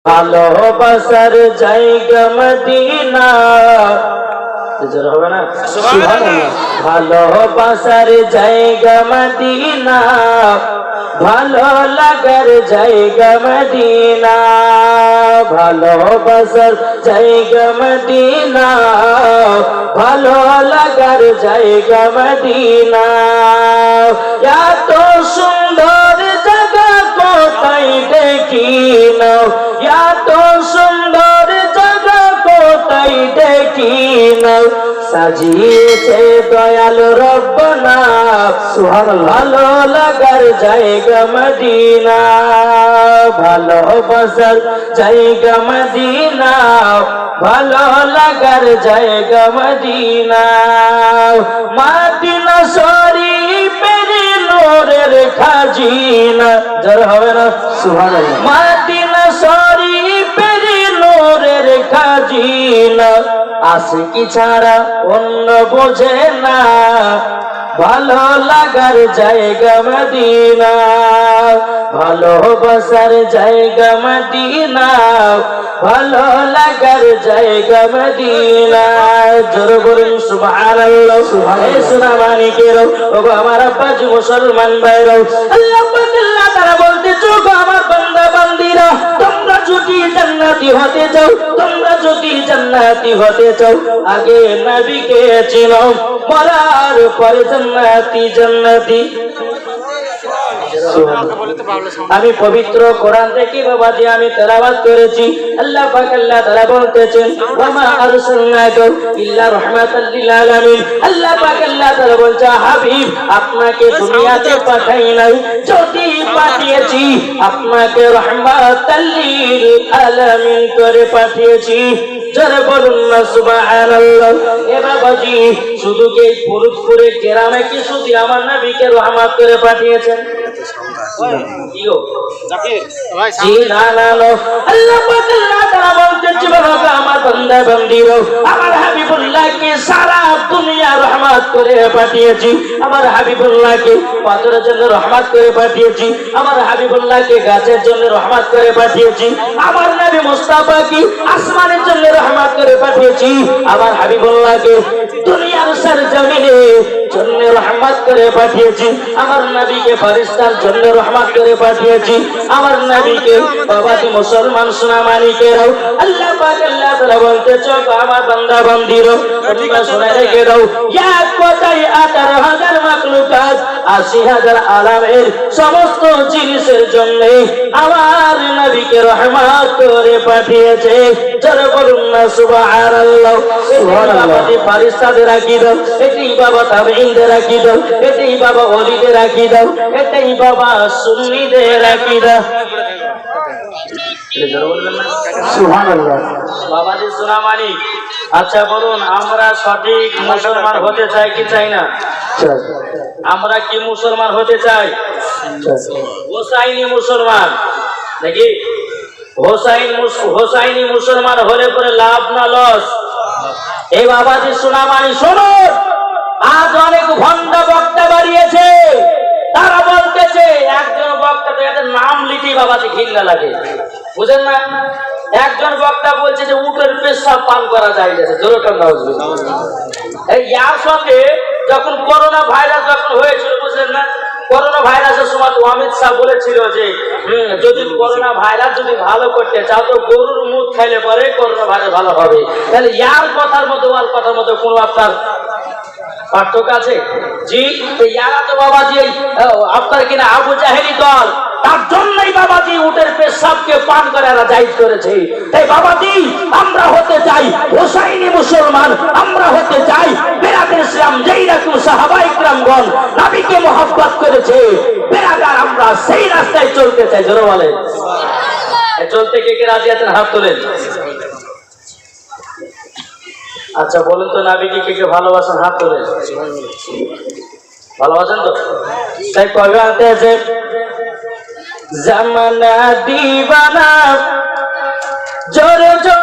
ভালোবাসার জায়গা মদিনা, হবে না? ভালোবাসার জায়গা মদিনা, ভালো লাগার জায়গা মদিনা, ভালোবাসার জায়গা মদিনা, ভালো লাগার জায়গা মদিনা। এত সুন্দর জায়গা কোথায় দেখি না, এত সুন্দর জায়গা কোথায় দেখি না, সাজিয়েছে দয়াল রব্বানা সুবহানাল্লাহ। ভালো লাগার জায়গা মদিনা, ভালোবাসার জায়গা মদিনা, ভালো লাগার জায়গা মদিনা। মদিনা শরীফের নূরের খাজিনা, যারা হবে না সুবহানাল্লাহ। মদিনা শরীফের নূরের খাজিনা, আশিকি ছাড়া অন্য বোঝে না, ভালো লাগার জায়গা মদিনা, ভালোবাসার জায়গা মদিনা, ভালো লাগার জায়গা মদিনা। জোরে বলুন সুবহানাল্লাহ। এই সোনা মানিকেরও, ওগো আমার আব্বাজি মুসলমান ভাইরাও, আল্লাহ পাক আল্লাহ তাআলা বলতেছে, ওগো আমার বান্দা বান্দীরা, তোমরা যদি জান্নাতি হতে চাও, তোমরা যদি জান্নাতি হতে চাও, আগে নবীকে চিনো, মরার পরে জান্নাতি জান্নাতি। আমি পবিত্র কোরআন থেকে বাবাজি আমি তেলাওয়াত করেছি। আল্লাহ পাক আল্লাহ তাআলা বলতেছেন, ওয়া মা আরসালনাকা ইল্লা রাহমাতাল লিল আলামিন। আল্লাহ পাক আল্লাহ তাআলা বলছে, হাবিব আপনাকে দুনিয়াতে পাঠাই নাই, যদি পাঠিয়েছি আপনাকে রাহমাতাল লিল আলামিন করে পাঠিয়েছি। যারা বলুন না সুবহানাল্লাহ। এ বাবাজি শুধু কি ফরিদপুরে গ্রামে কি শুধু আমার নবীকে রহমত করে পাঠিয়েছেন? আমার বান্দা বান্দীরা, আমার হাবিবুল্লাহকে সারা দুনিয়া রহমত করে পাঠিয়েছি, আমার হাবিবুল্লাহকে পাথরের জন্য রহমত করে পাঠিয়েছি, আমার হাবিবুল্লাহকে গাছের জন্য রহমত করে পাঠিয়েছি, আমার নবী মুস্তাফাকে আসমানের জন্য রহমত করে পাঠিয়েছি, আমার হাবিবুল্লাহকে দুনিয়ার সরজমিনে জন্য রহমত করে পাঠিয়েছি, আমার নবীকে ফেরেশতার জন্য রহমত করে পাঠিয়েছি, আমার নবীকে বাবাজি মুসলমান সোনা মানিকেরাও, আল্লাহ পাক আল্লাহ তাআলা বলতেছে, আমার বান্দা বান্দীরা তোমরা শুনে রেখে দাও, এক কথায় 18,000 মাখলুকাত 80,000 আলামের সমস্ত জিনিসের জন্য আমার নবীকে রহমত করে পাঠিয়েছে। যারা বলুন না সুবহানাল্লাহ। বাবাজি ফেরেশতাদের রাখি দাও, এটাই বাবা তাবেঈনদের রাখি দাও, এটাই বাবা ওলিদের রাখি দাও, এটাই বাবা সুন্নিদের রাখি দাও। সুবহানাল্লাহ। বাবাজি সোনা মানিক, আচ্ছা বলুন, আমরা সঠিক মুসলমান হতে চাই কি চাই না? আমরা কি মুসলমান হতে চাই? হোসাইনি মুসলমান নাকি? হোসাইনি মুসলমান হলে পরে লাভ না লস? এই বাবাজি সোনা মানিক শুনুন, আজ অনেক ভণ্ড বক্তা বাড়িয়েছে, তারা বলতেছে একজন বক্তা, তো এদের নাম লিখেই বাবাজি ঘৃণা লাগে, বুঝেন না? একজন বক্তা বলছে যে উটের পেশাব পান করা যায় গেছে, জোরকার নাউজুবিল্লাহ। এই ইয়ার সাথে যখন করোনা ভাইরাস যখন হয়েছিল, বুঝলেন না, করোনা ভাইরাসের সময় অমিত শাহ বলেছিল যে যদি করোনা ভাইরাস যদি ভালো করতে চাও তো গরুর মুখ খাইলে পরে করোনা ভাইরাস ভালো হবে। তাহলে ইয়ার কথার মধ্যে ওর কথার মধ্যে কোনো আপনার পার্থক্য আছে? জি, ইয়ারা তো বাবাজি আপনার কিনা আবু জাহেলি দল, তার জন্যই বাবাজি উটের পেশাবকে পান করে এরা জায়েজ করেছে। তাই বাবাজি আমরা হতে চাই হোসাইনি মুসলমান, আমরা হতে চাই বেরাদর ইসলাম, যেই রকম সাহাবায়ে কিরামগণ নবীকে মহব্বত করেছে, বেরাদার আমরা সেই রাস্তায় চলতে চাই। জোরে বলেন চলতে কে কে রাজি আছেন? হাত তোলেন। আচ্ছা বলুন তো, নবীকে কে কে ভালোবাসেন? হাত তোলেন। ভালোবাসেন তো? তাই কবে আনতে আছে জামানা দিবানা জোরে জোরে